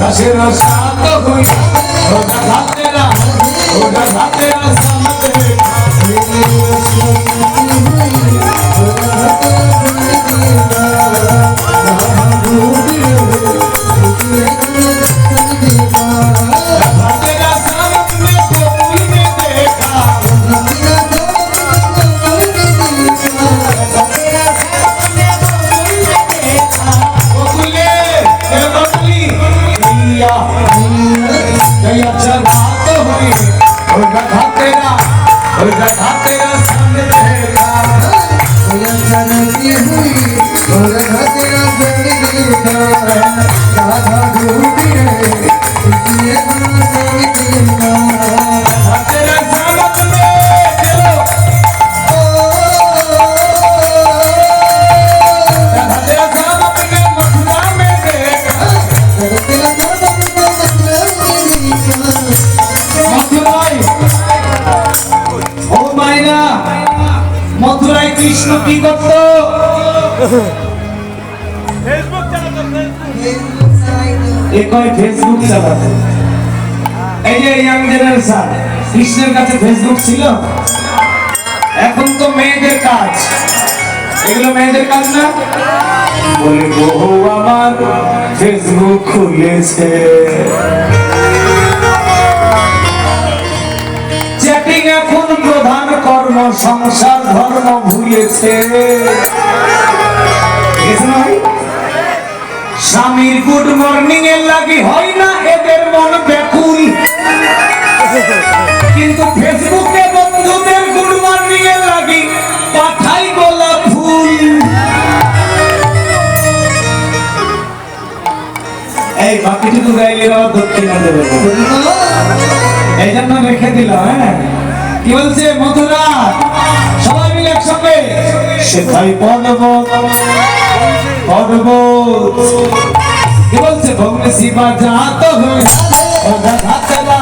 रसेर साथ हुई ओरा घातेरा सामने मथुराय कृष्ण की करतो फेसबुक চালাতো এই যে ইয়াং জেনারেশন কৃষ্ণের কাছে ফেসবুক ছিল এখন তো মেয়েদের কাজ এগুলো মেয়েদের কাজ না বলে বহু আমার ফেসবুক খুলেছে চ্যাটিং এখন প্রধান কর্ম সংসার ধর্ম ভুলেছে স্বামীর গুড মর্নিং এর লাগি হয় না এদের মন ব্যাকুল কিন্তু ফেসবুকে বন্ধুদের গুড মর্নিং এর লাগি পাঠাই গোলাপ ফুল এই বাকিটুকু গাইলে আবার দক্ষিণা দেবে এই জন্য রেখে দিল হ্যাঁ কি বলছে মথুরা সবাই মিলে একসঙ্গে সেথাই পর্বত কি বলছে ভগ্নে শিবা জাত হয়ে ওরা ঘাতেরা